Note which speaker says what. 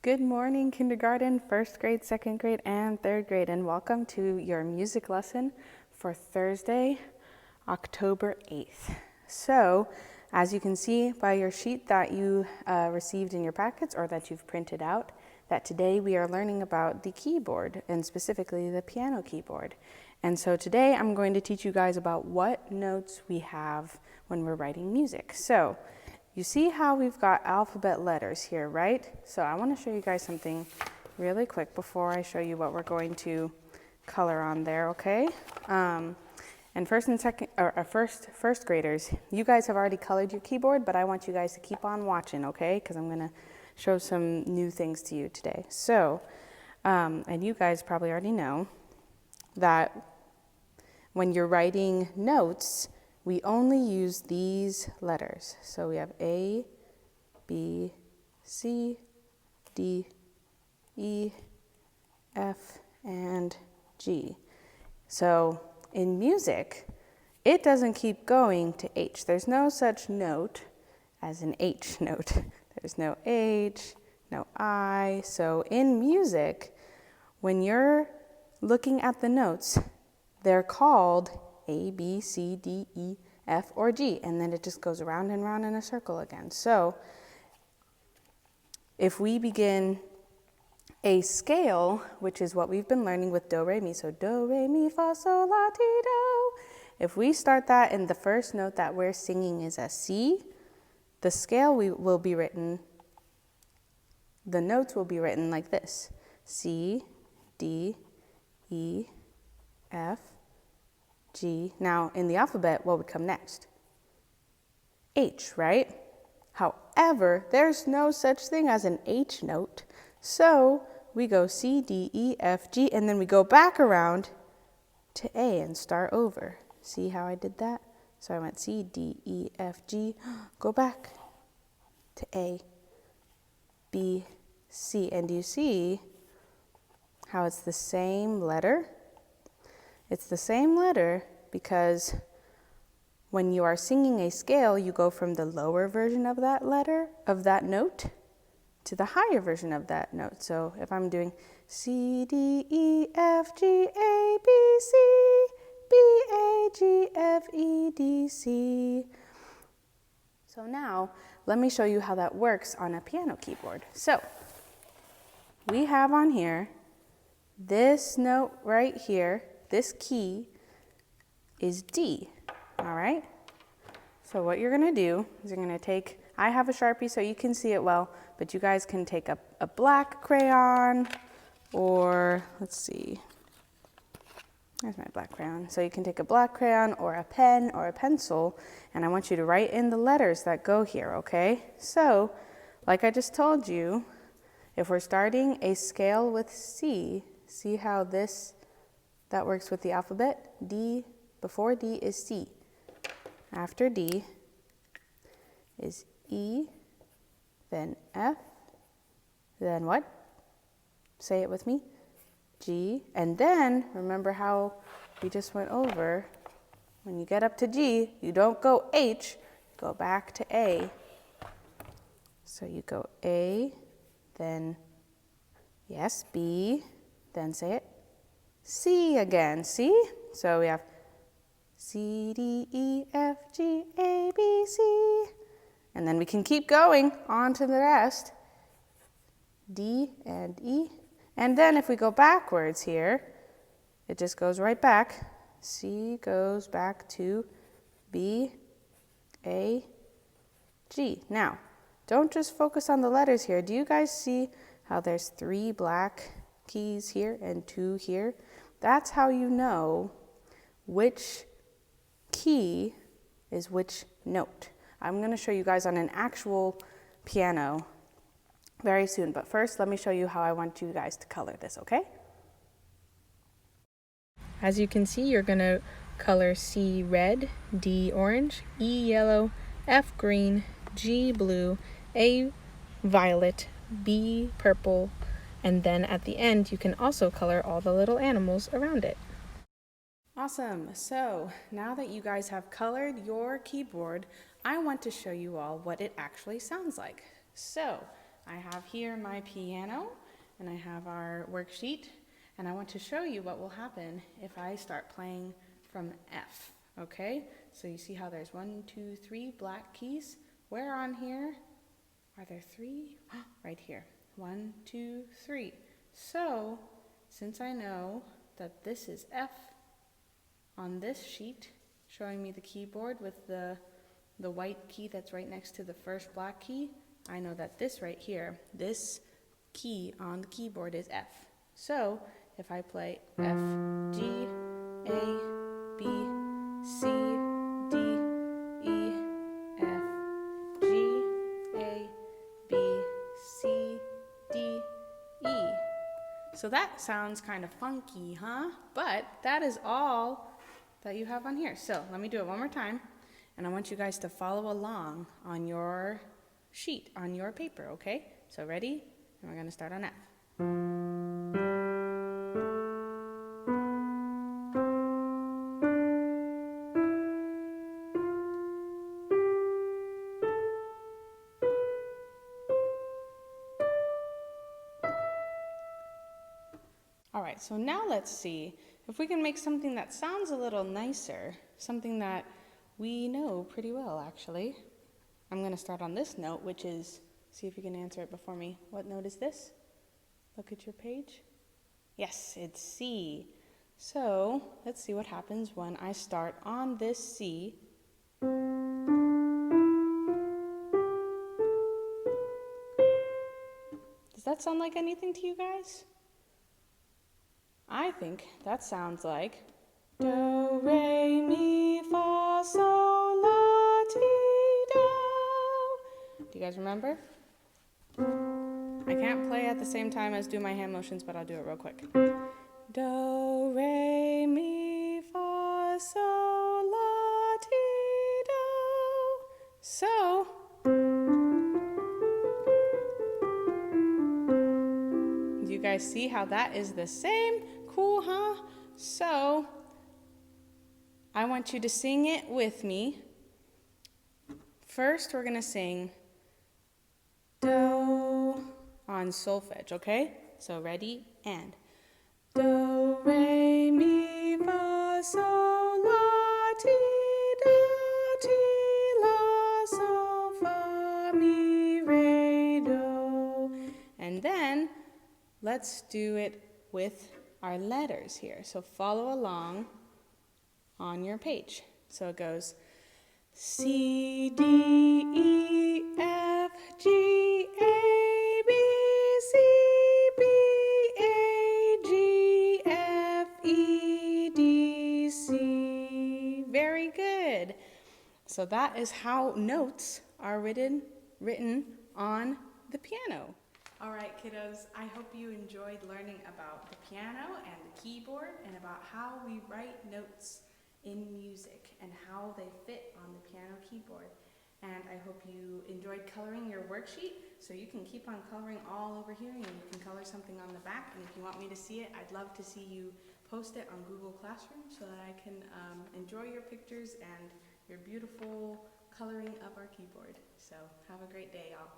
Speaker 1: Good morning, kindergarten, first grade, second grade, and third grade, and welcome to your music lesson for Thursday, October 8th. So, as you can see by your sheet that you received in your packets or that you've printed out, that today we are learning about the keyboard, and specifically the piano keyboard. And so today I'm going to teach you guys about what notes we have when we're writing music. So, you see how we've got alphabet letters here, right? So I want to show you guys something really quick before I show you what we're going to color on there, okay? And first graders, you guys have already colored your keyboard, but I want you guys to keep on watching, okay? Because I'm going to show some new things to you today. So, and you guys probably already know that when you're writing notes, we only use these letters. So we have A, B, C, D, E, F, and G. So in music, it doesn't keep going to H. There's no such note as an H note. There's no H, no I. So in music, when you're looking at the notes, they're called A, B, C, D, E, F, or G, and then it just goes around and around in a circle again. So if we begin a scale, which is what we've been learning with do, re, mi, so do, re, mi, fa, sol, la, ti, do. If we start that and the first note that we're singing is a C, the scale will be written, the notes will be written like this: C, D, E, F, G. Now, in the alphabet, what would come next? H, right? However, there's no such thing as an H note. So we go C, D, E, F, G, and then we go back around to A and start over. See how I did that? So I went C, D, E, F, G, go back to A, B, C. And do you see how it's the same letter? It's the same letter because when you are singing a scale, you go from the lower version of that letter, of that note, to the higher version of that note. So if I'm doing C, D, E, F, G, A, B, C, B, A, G, F, E, D, C. So now, let me show you how that works on a piano keyboard. So, we have on here, this note right here, this key is D, all right? So what you're gonna do is you're gonna take, I have a Sharpie so you can see it well, but you guys can take a black crayon, or let's see, there's my black crayon. So you can take a black crayon or a pen or a pencil, and I want you to write in the letters that go here, okay? So, like I just told you, if we're starting a scale with C, see how that works with the alphabet? D, before D is C. After D is E, then F, then what? Say it with me. G, and then remember how we just went over, when you get up to G, you don't go H, go back to A. So you go A, then, yes, B, then say it, C again, see? So we have C, D, E, F, G, A, B, C. And then we can keep going on to the rest. D and E. And then if we go backwards here, it just goes right back. C goes back to B, A, G. Now, don't just focus on the letters here. Do you guys see how there's 3 black keys here and 2 here? That's how you know which key is which note. I'm going to show you guys on an actual piano very soon, but first let me show you how I want you guys to color this, okay? As you can see, you're going to color C red, D orange, E yellow, F green, G blue, A violet, B purple, and then at the end you can also color all the little animals around it. Awesome. So now that you guys have colored your keyboard, I want to show you all what it actually sounds like. So I have here my piano, and I have our worksheet, and I want to show you what will happen if I start playing from F, okay? So you see how there's 1, 2, 3 black keys? Where on here are there 3? Right here. 1, 2, 3. So, since I know that this is F on this sheet, showing me the keyboard with the white key that's right next to the first black key, I know that this right here, this key on the keyboard is F. So, if I play F, G, A, B, C, D, E, F, G, A, B, C, D, E. So that sounds kind of funky, huh? But that is all that you have on here. So let me do it one more time, and I want you guys to follow along on your sheet, on your paper, okay? So ready? And we're gonna start on F. All right, so now let's see if we can make something that sounds a little nicer, something that we know pretty well, actually. I'm going to start on this note, which is, see if you can answer it before me. What note is this? Look at your page. Yes, it's C. So let's see what happens when I start on this C. Does that sound like anything to you guys? I think that sounds like do, re, mi, fa, sol, la, ti, do. Do you guys remember? I can't play at the same time as do my hand motions, but I'll do it real quick. Do, re, mi, fa, sol, la, ti, do. So, do you guys see how that is the same? Cool, huh? So, I want you to sing it with me. First, we're going to sing do on solfege, okay? So, ready? And do, re, mi, fa, sol, la, ti, do, ti, la, sol, fa, mi, re, do. And then, let's do it with our letters here. So follow along on your page. So it goes C, D, E, F, G, A, B, C, B, A, G, F, E, D, C. Very good. So that is how notes are written on the piano. All right, kiddos, I hope you enjoyed learning about the piano and the keyboard and about how we write notes in music and how they fit on the piano keyboard. And I hope you enjoyed coloring your worksheet, so you can keep on coloring all over here, and you can color something on the back. And if you want me to see it, I'd love to see you post it on Google Classroom so that I can enjoy your pictures and your beautiful coloring of our keyboard. So have a great day, y'all.